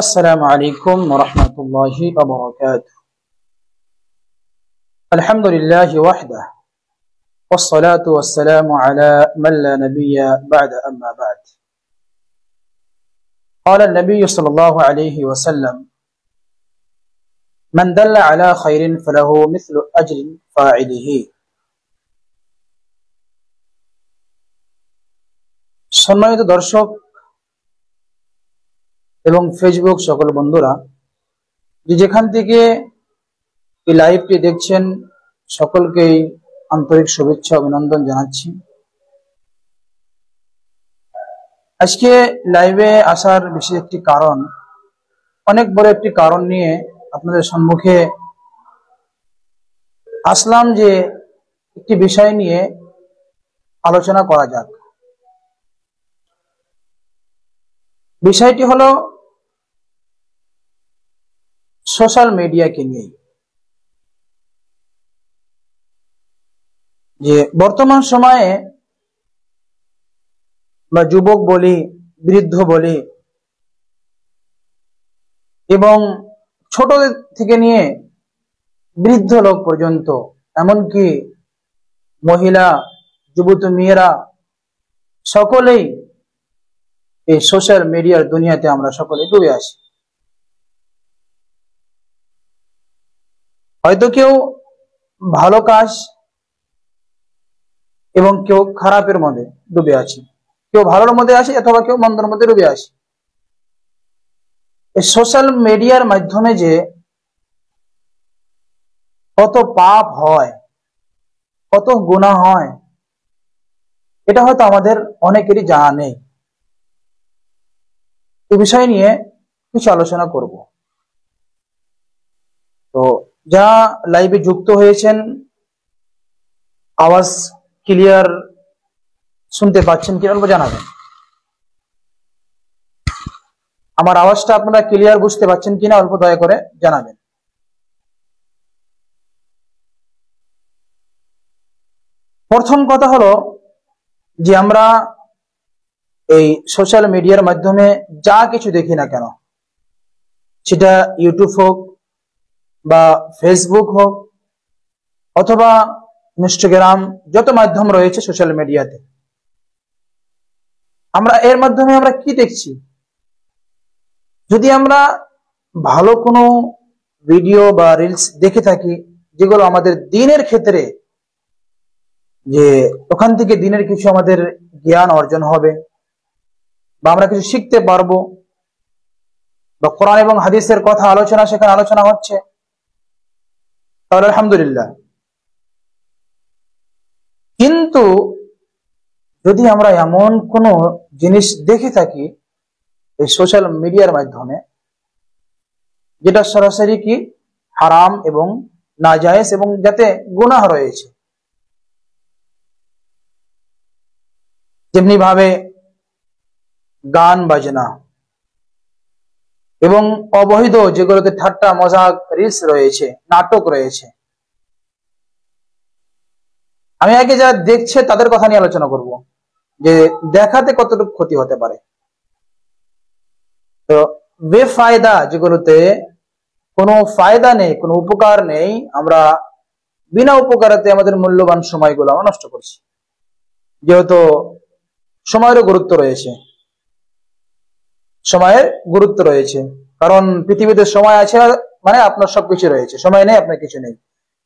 السلام عليكم ورحمة الله وبركاته. الحمد لله وحده والصلاة والسلام على من لا نبي بعد أما بعد. قال النبي صلى الله عليه وسلم: من دل على خير فله مثل أجر فاعله. সম্মানিত দর্শক এবং ফেসবুক সকল বন্ধুরা, যেখান থেকে এই লাইভটি দেখছেন সকলকেই আন্তরিক শুভেচ্ছা অভিনন্দন জানাচ্ছি। আজকে লাইভে আসার বিশেষ একটি কারণ, অনেক বড় একটি কারণ নিয়ে আপনাদের সম্মুখে আসলাম যে একটি বিষয় নিয়ে আলোচনা করা যাক। বিষয়টি হলো সোশ্যাল মিডিয়াকে নিয়ে। যে বর্তমান সময়ে বা যুবক বলি, বৃদ্ধ বলি এবং ছোট থেকে নিয়ে বৃদ্ধ লোক পর্যন্ত, এমনকি মহিলা, যুবতী মেয়েরা সকলেই এই সোশ্যাল মিডিয়ার দুনিয়াতে আমরা সকলে ডুবে আছি। হয়তো কেউ ভালো কাজ এবং কেউ খারাপের মধ্যে ডুবে আছে, কেউ ভালোর মধ্যে আছে অথবা কেউ মন্দের মধ্যে ডুবে আছে। এই সোশ্যাল মিডিয়ার মাধ্যমে যে কত পাপ হয়, কত গুনাহ হয়, এটা হয়তো আমাদের অনেকেরই জানা নেই। এই বিষয় নিয়ে কিছু আলোচনা করব। তো যারা লাইভে যুক্ত হয়েছেন, আওয়াজ ক্লিয়ার শুনতে পাচ্ছেন কি অল্প জানাবেন। আমার আওয়াজটা আপনারা ক্লিয়ার বুঝতে পাচ্ছেন কিনা অল্প দয়া করে জানাবেন। প্রথম কথা হলো যে আমরা এই সোশ্যাল মিডিয়ার মাধ্যমে যা কিছু দেখি না কেন, সেটা ইউটিউব হোক বা ফেসবুক হোক অথবা ইনস্টাগ্রাম, যত মাধ্যম রয়েছে সোশ্যাল মিডিয়াতে, আমরা এর মাধ্যমে আমরা কি দেখছি? যদি আমরা ভালো কোনো ভিডিও বা রিলস দেখে থাকি যেগুলো আমাদের দিনের ক্ষেত্রে, যে ওখান থেকে দিনের কিছু আমাদের জ্ঞান অর্জন হবে বা আমরা কিছু শিখতে পারবো, বা কোরআন এবং হাদিসের কথা আলোচনা সেখানে আলোচনা হচ্ছে, তাহলে আলহামদুলিল্লাহ। কিন্তু যদি আমরা এমন কোনো জিনিস দেখে থাকি এই সোশ্যাল মিডিয়ার মাধ্যমে যেটা সরাসরি কি হারাম এবং নাজায়েজ এবং যাতে গুনাহ রয়েছে, যেমনি ভাবে গান বাজনা এবং অবৈধ যেগুলোতে ঠাট্টা মজাক রিলস রয়েছে, নাটক রয়েছে, আমি আগে যারা দেখছে তাদের কথা নিয়ে আলোচনা করব যে দেখাতে কতটুকু ক্ষতি হতে পারে। তো বেফায়দা যেগুলোতে কোনো ফায়দা নেই, কোনো উপকার নেই, আমরা বিনা উপকারেতে আমাদের মূল্যবান সময়গুলো আমরা নষ্ট করছি। যেহেতু সময়েরও গুরুত্ব রয়েছে, সময়ের গুরুত্ব রয়েছে, কারণ পৃথিবীতে সময় আছে মানে আপনার সবকিছু রয়েছে, সময় নেই আপনার কিছু নেই।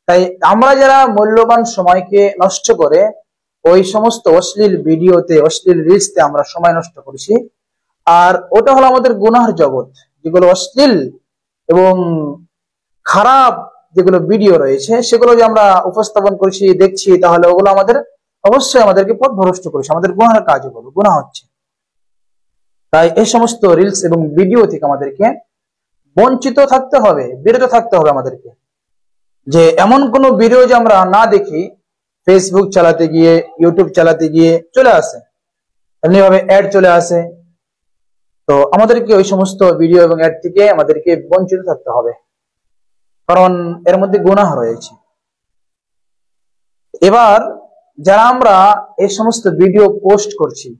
তাই আমরা যারা মূল্যবান সময়কে নষ্ট করে ওই সমস্ত অশ্লীল ভিডিওতে, অশ্লীল রিলসতে আমরা সময় নষ্ট করছি, আর ওটা হলো আমাদের গুনাহর জগৎ। যেগুলো অশ্লীল এবং খারাপ যেগুলো ভিডিও রয়েছে সেগুলো যে আমরা উপস্থাপন করছি, দেখছি, তাহলে ওগুলো আমাদের অবশ্যই আমাদেরকে পথভ্রষ্ট করছে, আমাদের গুনাহের কাজ, ওগুলো গুনাহ হচ্ছে। তাই এই সমস্ত রিলস এবং ভিডিও থেকে আমাদেরকে বঞ্চিত থাকতে হবে, বিরত থাকতে হবে আমাদেরকে। যে এমন কোনো ভিডিও যে আমরা না দেখি, ফেসবুক চালাতে গিয়ে, ইউটিউব চালাতে গিয়ে চলে আসে, এমনি ভাবে অ্যাড চলে আসে। তো আমাদেরকে ওই সমস্ত ভিডিও এবং অ্যাড থেকে আমাদেরকে বঞ্চিত থাকতে হবে, কারণ এর মধ্যে গুনাহ রয়েছে। এবার যারা আমরা এই সমস্ত ভিডিও পোস্ট করছি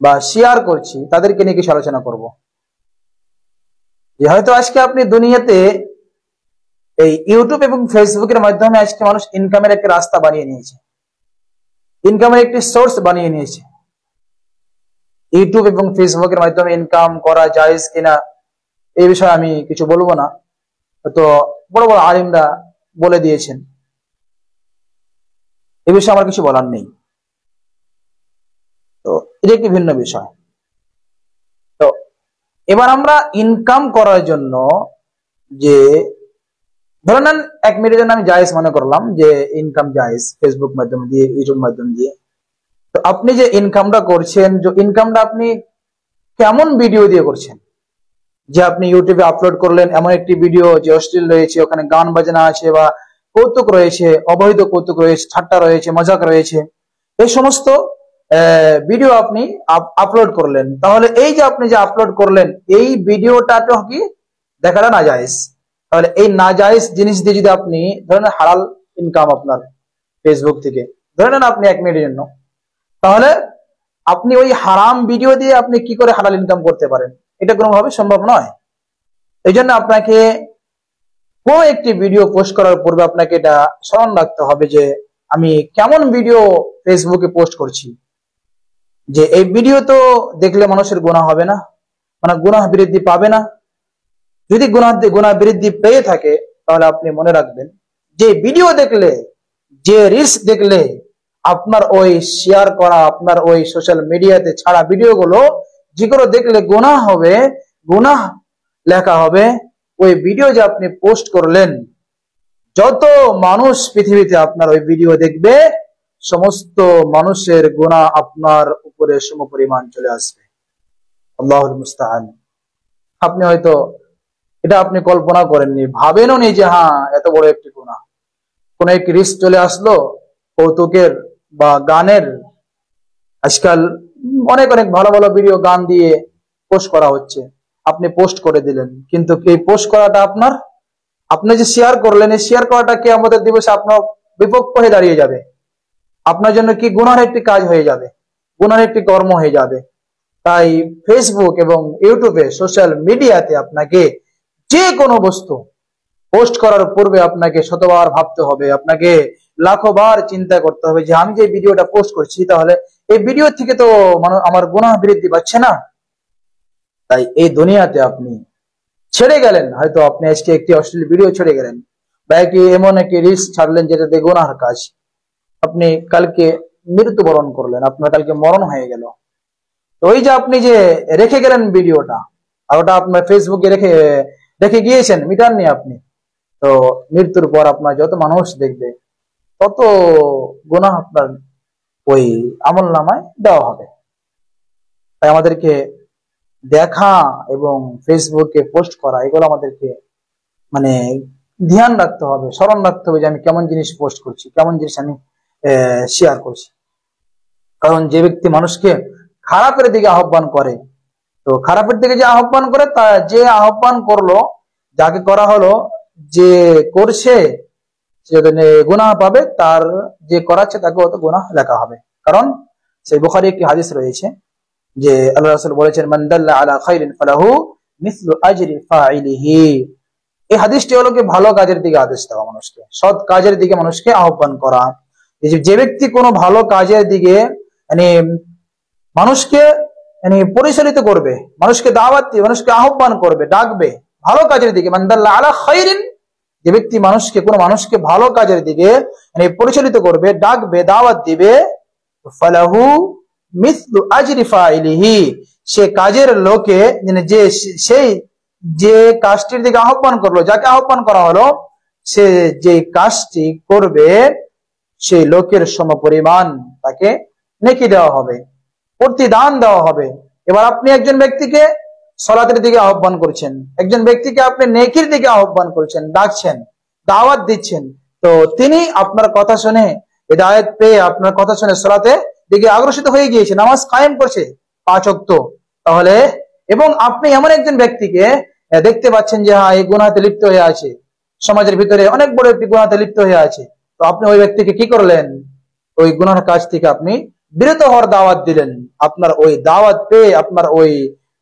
বা শেয়ার করছি তাদেরকে নিয়ে কিছু আলোচনা করব। যে হয়তো আজকে আপনি দুনিয়াতে এই ইউটিউব এবং ফেসবুকের মাধ্যমে আজকে মানুষ ইনকামের একটা রাস্তা বানিয়ে নিয়েছে, ইনকামের একটি সোর্স বানিয়ে নিয়েছে। ইউটিউব এবং ফেসবুকের মাধ্যমে ইনকাম করা জায়েজ কিনা এই বিষয়ে আমি কিছু বলবো না, তো বড় বড় আলিমরা বলে দিয়েছেন, এ বিষয়ে আমার কিছু বলার নেই। তো এটা একটি ভিন্ন বিষয়। তো এবার আমরা ইনকাম করার জন্য যে ধরে নেন 1 মিনিটের জন্য আমি জায়েজ মনে করলাম যে ইনকাম জায়েজ ফেসবুক মাধ্যম দিয়ে, ইউটিউব মাধ্যম দিয়ে। তো আপনি যে ইনকামটা করছেন, যে ইনকামটা আপনি কেমন ভিডিও দিয়ে করছেন, যে আপনি ইউটিউবে আপলোড করলেন এমন একটি ভিডিও যে অশ্লীল রয়েছে, ওখানে গান বাজনা আছে বা কৌতুক রয়েছে, অবৈধ কৌতুক রয়েছে, ঠাট্টা রয়েছে, মজাক রয়েছে, এই সমস্ত ভিডিও আপনি আপলোড করলেন, তাহলে এই যে আপনি যে আপলোড করলেন এই ভিডিওটা তো কি দেখাটা নাজায়েজ। তাহলে এই নাজায়েজ জিনিস দিয়ে যদি আপনি ধরেন হালাল ইনকাম আপনার ফেসবুক থেকে ধরে নেন আপনি 1 মিনিটের জন্য, তাহলে আপনি ওই হারাম ভিডিও দিয়ে আপনি কি করে হালাল ইনকাম করতে পারেন? এটা কোনোভাবে সম্ভব নয়। এই জন্য আপনাকে কোন একটি ভিডিও পোস্ট করার পূর্বে আপনাকে এটা স্মরণ রাখতে হবে যে আমি কেমন ভিডিও ফেসবুকে পোস্ট করছি, যে এই ভিডিও তো দেখলে মানুষের গুনাহ হবে না, মানে গুনাহ বৃদ্ধি পাবে না। যদি গুনাহ বৃদ্ধি পেয়ে থাকে তাহলে আপনি মনে রাখবেন যে ভিডিও দেখলে, যে রিলস দেখলে আপনার ওই শেয়ার করা, আপনার ওই সোশ্যাল মিডিয়াতে ছাড়া ভিডিওগুলো যেগুলো দেখলে গুনাহ হবে, গুনাহ লেখা হবে, ওই ভিডিও যে আপনি পোস্ট করলেন যত মানুষ পৃথিবীতে আপনার ওই ভিডিও দেখবে সমস্ত মানুষের গুনাহ আপনার উপরে সমপরিমাণ চলে আসবে। আল্লাহুল মুস্তাআন। আপনি হয়তো এটা আপনি কল্পনা করেননি, ভাবেনও নি যে হ্যাঁ এত বড় একটি গুনাহ। কোন এক রিস্ক চলে আসলো কৌতুকের বা গানের, আজকাল অনেক অনেক ভালো ভালো ভিডিও গান দিয়ে পোস্ট করা হচ্ছে, আপনি পোস্ট করে দিলেন, কিন্তু এই পোস্ট করাটা আপনার, আপনি যে শেয়ার করলেন এই শেয়ার করাটা কিয়ামতের দিবসে আপনার বিপক্ষ হয়ে দাঁড়িয়ে যাবে, আপনার জন্য কি গুনাহের একটি কাজ হয়ে যাবে, গুনাহের একটি কর্ম হয়ে যাবে। তাই ফেসবুক এবং ইউটিউবে সোশ্যাল মিডিয়াতে আপনাকে যে কোনো বস্তু পোস্ট করার পূর্বে আপনাকে শতবার ভাবতে হবে, আপনাকে লাখবার চিন্তা করতে হবে যে আমি যে ভিডিওটা পোস্ট করছি তাহলে এই ভিডিও থেকে তো আমার গুনাহ বৃদ্ধি পাচ্ছে না। তাই এই দুনিয়াতে আপনি ছেড়ে গেলেন, হয়তো আপনি আজকে একটি অশ্লীল ভিডিও ছেড়ে গেলেন বা একটি এমন একটি রিলস ছাড়লেন যেটাতে গুনাহের কাজ, আপনি কালকে মৃত্যুবরণ করলেন, আপনার কালকে মরণ হয়ে গেল। তো ওই যে আপনি যে রেখে গেলেন ভিডিওটা, আর ওটা আপনার ফেসবুকে রেখে গিয়েছেন, মিটাননি আপনি, তো মৃত্যুর পর আপনার যত মানুষ দেখবে তত গুনাহ আপনার ওই আমল নামায় দেওয়া হবে। তাই আমাদেরকে দেখা এবং ফেসবুকে পোস্ট করা এগুলো আমাদেরকে মানে ধ্যান রাখতে হবে, স্মরণ রাখতে হবে যে আমি কেমন জিনিস পোস্ট করছি, কেমন জিনিস আমি শেয়ার করছি। কারণ যে ব্যক্তি মানুষকে খারাপের দিকে আহ্বান করে, তো খারাপের দিকে যে আহ্বান করে, তা যে আহ্বান করলো, যাকে করা হলো, যে করছে সে গুনাহ পাবে, তার যে করাচ্ছে তাকে অত গুনাহ লেখা হবে। কারণ সেই বুখারী একটি হাদিস রয়েছে যে আল্লাহ রাসূল বলেছেন মান দাল্লা আলা খাইরিন ফালাহু মিসলু আজরি ফাইলিহি। এই হাদিসটি হলো কি ভালো কাজের দিকে আদেশ দেওয়া, মানুষকে সৎ কাজের দিকে মানুষকে আহ্বান করা। যে ব্যক্তি কোনো ভালো কাজের দিকে মানে মানুষকে পরিচালিত করবে, মানুষকে দাওয়াত দিবে, মানুষকে আহ্বান করবে, ডাকবে ভালো কাজের দিকে, মান দাল্লা আলা খাইরিন, যে ব্যক্তি কোনো মানুষকে ভালো কাজের দিকে পরিচালিত করবে, ডাকবে, দাওয়াত দিবে, ফালাহু মিসলু আজরি ফাইলিহি, সে কাজের লোকে যে সেই যে কাজটির দিকে আহ্বান করলো, যাকে আহ্বান করা হলো, সে যে কাজটি করবে সেই লোকের সমপরিমাণ তাকে নেকি দেওয়া হবে, প্রতিদান দেওয়া হবে। এবার আপনি একজন ব্যক্তিকে সালাতের দিকে আহ্বান করছেন, একজন ব্যক্তিকে আপনি নেকির দিকে আহ্বান করছেন, ডাকছেন, দাওয়াত দিচ্ছেন, তো তিনি আপনার কথা শুনে হিদায়াত পেয়ে আপনার কথা শুনে সালাতে দিকে অগ্রসর হয়ে গিয়েছে, নামাজ কায়েম করছে 5 ওয়াক্ত, তাহলে এবং আপনি এমন একজন ব্যক্তিকে দেখতে পাচ্ছেন যে হ্যাঁ এই গুনাহতে লিপ্ত হয়ে আছে, সমাজের ভিতরে অনেক বড় একটি গুনাহতে লিপ্ত হয়ে আছে, তো আপনি ওই ব্যক্তিকে কি করলেন, ওই গুনাহের কাজ থেকে আপনি বিরত হওয়ার দাওয়াত দিলেন। আপনার ওই দাওয়াত পেয়ে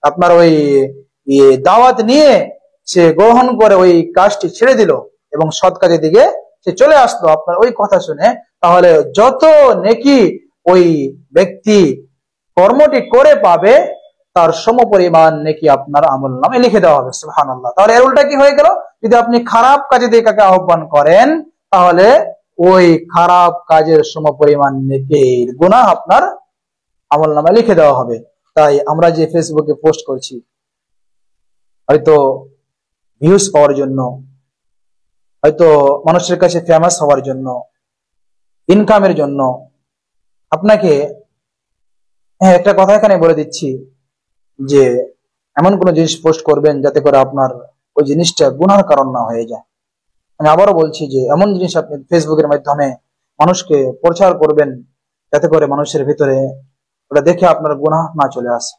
আপনার ওই দাওয়াত নিয়ে সে গ্রহণ করে ওই কাজটি ছেড়ে দিল এবং সৎ কাজের দিকে সে চলে আসলো আপনার ওই কথা শুনে, তাহলে যত নেকি ওই ব্যক্তি কর্মটি করে পাবে তার সমপরিমাণ নেকি আপনার আমলনামে লিখে দেওয়া হবে। সুবহানাল্লাহ। তাহলে এর উল্টা কি হয়ে গেল? যদি আপনি খারাপ কাজে দিয়ে কাকে আহ্বান করেন, তাহলে ওই খারাপ কাজের সমপরিমাণ নেকির গুনাহ আপনার আমলনামে লিখে দেওয়া হবে। তাই আমরা যে ফেসবুকে পোস্ট করছি হয়তো ভিউজ পাওয়ার জন্য, হয়তো মানুষের কাছে ফেমাস হওয়ার জন্য, ইনকামের জন্য, আপনাকে একটা কথা এখানে বলে দিচ্ছি যে এমন কোন জিনিস পোস্ট করবেন যাতে করে আপনার ওই জিনিসটা গুনাহর কারণ না হয়ে যায়। আমি আবারও বলছি যে এমন জিনিস আপনি ফেসবুকের মাধ্যমে মানুষকে প্রচার করবেন যাতে করে মানুষের ভিতরে ওটা দেখে আপনার গুনাহ না চলে আসে।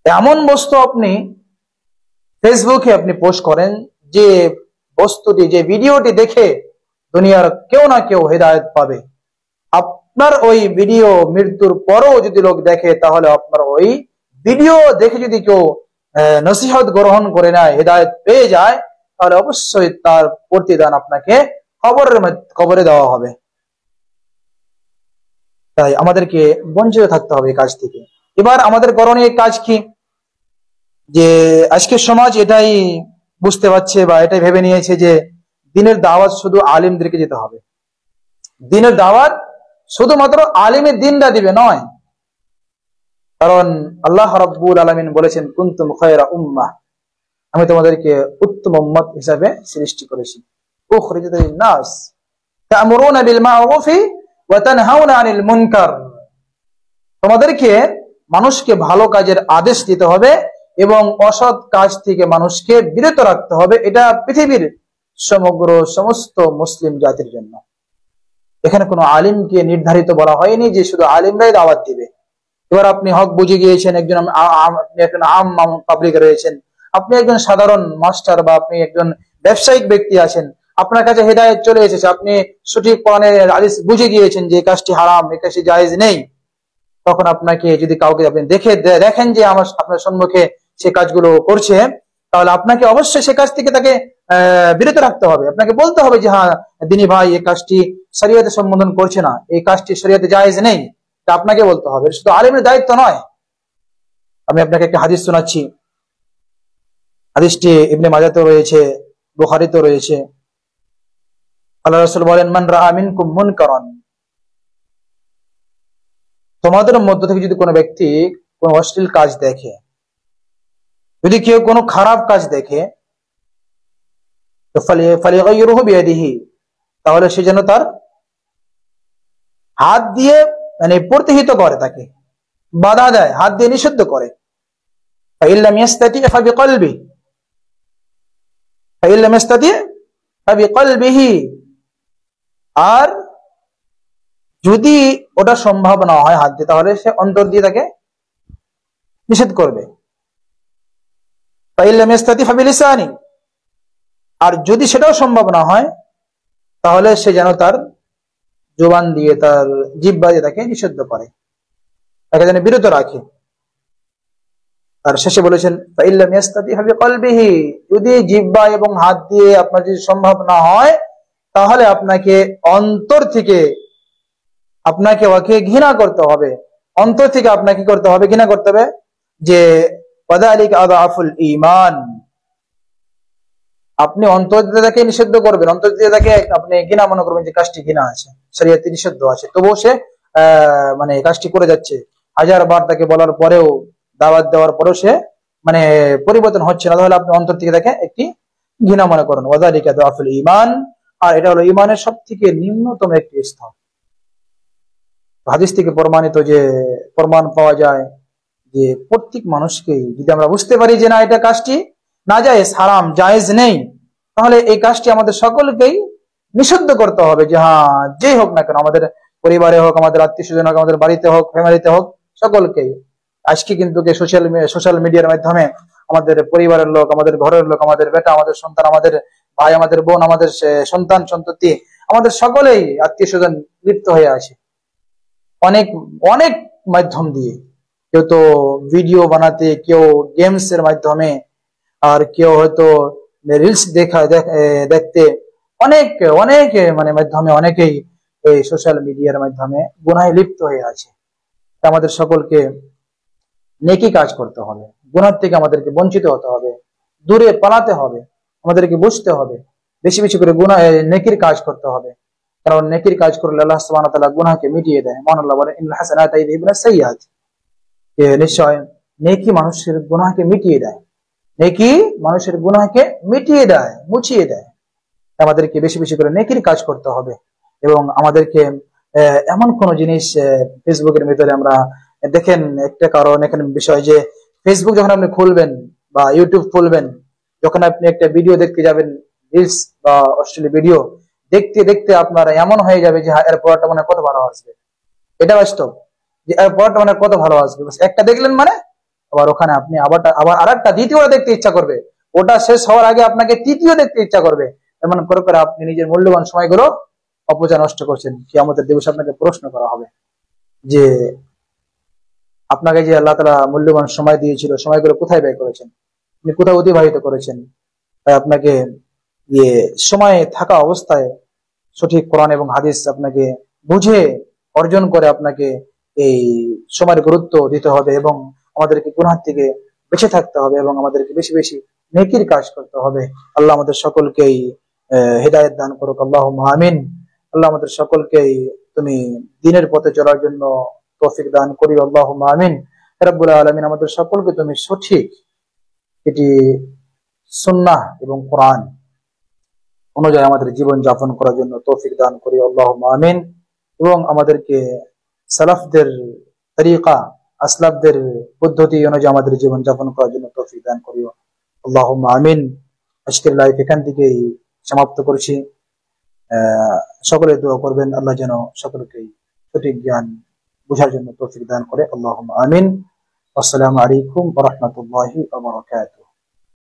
এমন বস্তু আপনি ফেসবুকে আপনি পোস্ট করেন যে বস্তুটি, যে ভিডিওটি দেখে দুনিয়ার কেউ না কেউ হেদায়েত পাবে। আপনার ওই ভিডিও মৃত্যুর পরও যদি লোক দেখে, তাহলে আপনার ওই ভিডিও দেখে যদি কেউ নসিহত গ্রহণ করে নেয়, হেদায়েত পেয়ে যায়, তাহলে অবশ্যই তার প্রতিদান আপনাকে কবরে দেওয়া হবে। তাই আমাদেরকে বঞ্চিত থাকতে হবে এই কাজ থেকে। এবার আমাদের করণীয় কাজ কি? যে আজকের সমাজ এটাই বুঝতে পারছে বা এটাই ভেবে নিয়েছে যে দিনের দাওয়াত শুধু আলিমদেরকে যেতে হবে, দিনের দাওয়াত শুধুমাত্র আলিমের দিনটা দিবে নয়। কারণ আল্লাহ রাব্বুল আলামিন বলেছেন, কুনতুম খায়রা উম্মাহ, আমি তোমাদেরকে উত্তম উম্মত হিসাবে সৃষ্টি করেছি। উখরিজাত লিন-নাস তা'মুরুনা বিল মা'রুফি ওয়া তানহাউনা আনিল মুনকার, তোমাদেরকে মানুষকে ভালো কাজের আদেশ দিতে হবে এবং অসৎ কাজ থেকে মানুষকে বিরত রাখতে হবে। এটা পৃথিবীর সমস্ত মুসলিম জাতির জন্য। এখানে কোনো আলিমকে নির্ধারিত বলা হয়নি যে শুধু আলিমরাই দাওয়াত দিবে। এবার আপনি হক বুঝে গিয়েছেন, আপনি একজন আম পাবলিক রয়েছেন, আপনি একজন সাধারণ মাস্টার বা আপনি একজন ব্যবসায়িক ব্যক্তি আছেন, আপনার কাছে হেদায়েত চলে এসেছে, আপনি সঠিক কোরআনের হাদিস বুঝে গিয়েছেন যে এই কাজটি হারাম, এই কাজটি জায়েজ নেই। তখন আপনাকে যদি কাউকে আপনি দেখেন যে আপনার সম্মুখে সে কাজগুলো করছে, তাহলে আপনাকে অবশ্যই সে কাজ থেকে তাকে বিরত রাখতে হবে। আপনাকে বলতে হবে যে হ্যাঁ দিনী ভাই, এই কাজটি শরীয়তে সম্বোধন করছে না, এই কাজটি শরীয়তে জায়েজ নেই, তা আপনাকে বলতে হবে। শুধু আলিমের দায়িত্ব নয়। আমি আপনাকে একটা হাদিস শোনাচ্ছি, হাদিসটি ইবনে মাজাহতে রয়েছে, বুখারীতে রয়েছে। আল্লাহ রাসূল বলেন, মান রাআ মিনকুম মুনকারান, তোমাদের মধ্য থেকে যদি কোনো ব্যক্তি কোনো অশ্লীল কাজ দেখে, যদি কেউ কোনো খারাপ কাজ দেখে, তো ফালিগাইরুহু বিয়াদিহি, তাহলে সে যেন তার হাত দিয়ে মানে প্রতিহিত করে, তাকে বাধা দেয়, হাত দিয়ে নিষিদ্ধ করে। ফাইল্লাম ইয়াস্তাতি ফাবিকলবি, ফাইল্লাম ইয়াস্তাতি ফাবিকলবিহি, আর যদি ওটা সম্ভব না হয় হাত দিয়ে, তাহলে সে অন্তর দিয়ে তাকে নিষেধ করবে। ফাইল্লাম ইয়াস্তাতি ফাবিলিসানি, আর যদি সেটাও সম্ভব না হয়, তাহলে সে যেন তার জবান দিয়ে, তার জিহ্বা দিয়ে তাকে নিষিদ্ধ করে, তাকে যেন বিরত রাখে। আর শেষে বলেছেন, ফাইল্লাম ইয়াস্তাতি ফাবিকলবিহি, যদি জিহ্বা এবং হাত দিয়ে আপনার যদি সম্ভব না হয়, তাহলে আপনাকে অন্তর থেকে আপনাকে ওকে ঘৃণা করতে হবে। অন্তর থেকে আপনাকে করতে হবে, ঘৃণা করতে হবে। যে ওয়াযালিকা আযআফুল ঈমান, আপনি অন্তর দিয়ে তাকে নিষিদ্ধ করবেন, অন্তর দিয়ে তাকে আপনি ঘৃণা মনে করবেন যে কাজটি ঘৃণা আছে, শরীয়তে নিষিদ্ধ আছে, তবুও সে মানে কাজটি করে যাচ্ছে। হাজার বার তাকে বলার পরেও, দাওয়াত দেওয়ার পরেও সে মানে পরিবর্তন হচ্ছে না, তাহলে আপনি অন্তর থেকে তাকে একটি ঘৃণা মনে করেন। ওয়াযালিকা আযআফুল ঈমান, আর এটা হলো ঈমানের সবথেকে নিম্নতম একটি স্তর। হাদিস থেকে প্রমাণিত, যে প্রমাণ পাওয়া যায় যে প্রত্যেক মানুষকেই যদি আমরা বুঝতে পারি যে না এটা কাজটি নাজায়েজ, হারাম, জায়েজ নেই, তাহলে এই কাজটি আমাদের সকলকেই নিষিদ্ধ করতে হবে। যে হ্যাঁ যেই হোক না কেন, আমাদের পরিবারে হোক, আমাদের আত্মীয় স্বজন হোক, আমাদের বাড়িতে হোক, ফ্যামিলিতে হোক, সকলকেই। আজকে কিন্তু সোশ্যাল মিডিয়ার মাধ্যমে আমাদের পরিবারের লোক, আমাদের ঘরের লোক, আমাদের বেটা, আমাদের সন্তান, আমাদের ভাই, আমাদের বোন, আমাদের সন্তান সন্ততি, আমাদের সকলেই আত্মীয় স্বজন লিপ্ত হয়ে আছে অনেক অনেক মাধ্যম দিয়ে। কেউ তো ভিডিও বানাতে, কেউ গেমস এর মাধ্যমে, আর কেউ হয়তো রিলস দেখতে অনেক অনেক মানে মাধ্যমে অনেকেই এই সোশ্যাল মিডিয়ার মাধ্যমে গুনাহে লিপ্ত হয়ে আছে। আমাদের সকলকে নেকি কাজ করতে হবে, গুনাহ থেকে আমাদেরকে বঞ্চিত হতে হবে, দূরে পালাতে হবে, আমাদেরকে বুঝতে হবে, বেশি বেশি করে গুনাহ নেকির কাজ করতে হবে। কারণ নেকির কাজ করলে আল্লাহ সুবহানাহু ওয়া তাআলা গুনাহকে মিটিয়ে দেয়। মহান আল্লাহ বলেন ইন্নাল হাসানাতা ইউযহিবুনা সাইয়্যাত, যে নিশ্চয় নেকি মানুষের গুনাহকে মিটিয়ে দেয়, নেকি মানুষের গুনাহকে মিটিয়ে দেয়, মুছিয়ে দেয়। আমাদেরকে বেশি বেশি করে নেকির কাজ করতে হবে এবং আমাদেরকে এমন কোন জিনিস ফেসবুকের ভিতরে আমরা দেখেন একটা কারণ এখানে বিষয় যে ফেসবুক যখন আপনি খুলবেন বা ইউটিউব খুলবেন, যখন আপনি একটা ভিডিও দেখতে যাবেন, রিলস বা অশ্লীল ভিডিও দেখতে দেখতে আপনার এমন হয়ে যাবে যে এর পরটা মানে কত ভালো আসবে। এটা বাস্তব যে এর পরটা মানে কত ভালো আসবে, একটা দেখলেন মানে আবার ওখানে আপনি আবার আরেকটা দ্বিতীয়টা দেখতে ইচ্ছা করবে, ওটা শেষ হওয়ার আগে আপনাকে তৃতীয় দেখতে ইচ্ছা করবে। এমন করে করে আপনি নিজের মূল্যবান সময়গুলো অপচয় নষ্ট করছেন। কিয়ামতের দিবসে আপনাকে প্রশ্ন করা হবে যে আপনাকে যে আল্লাহ তাআলা মূল্যবান সময় দিয়েছিল, সময়গুলো কোথায় ব্যয় করেছেন, আপনি কোথায় অতিবাহিত করেছেন। তাই আপনাকে সময় থাকা অবস্থায় সঠিক কোরআন এবং হাদিস আপনাকে বুঝে অর্জন করে আপনাকে এই সময়ের গুরুত্ব দিতে হবে এবং আমাদেরকে গুনাহ থেকে বেঁচে থাকতে হবে এবং আমাদেরকে বেশি বেশি নেকির কাজ করতে হবে। আল্লাহ আমাদের সকলকেই হেদায়েত দান করুক, আল্লাহুম্মা আমিন। আল্লাহ আমাদের সকলকেই তুমি দ্বীনের পথে চলার জন্য তৌফিক দান করি, আল্লাহুম্মা আমিন। রব্বুল আলামিন আমাদের সকলকে তুমি সঠিক এটি সুন্নাহ এবং কোরআন অনুযায়ী আমাদের জীবন যাপন করার জন্য তৌফিক দান করি, আল্লাহুম্মা আমিন। এবং আমাদেরকে সালাফদের তরিকা, আসলাফদের পদ্ধতি অনুযায়ী আমাদের জীবন যাপন করার জন্য তৌফিক দান করি, আল্লাহুম্মা আমিন। আজকের লাইভ এখান থেকেই সমাপ্ত করছি। সকলে দোয়া করবেন আল্লাহ যেন সকলকে সঠিক জ্ঞান বোঝার জন্য তৌফিক দান করে, আল্লাহুম্মা আমিন। আসসালামু আলাইকুম ওয়া রাহমাতুল্লাহি ওয়া বারাকাতুহু।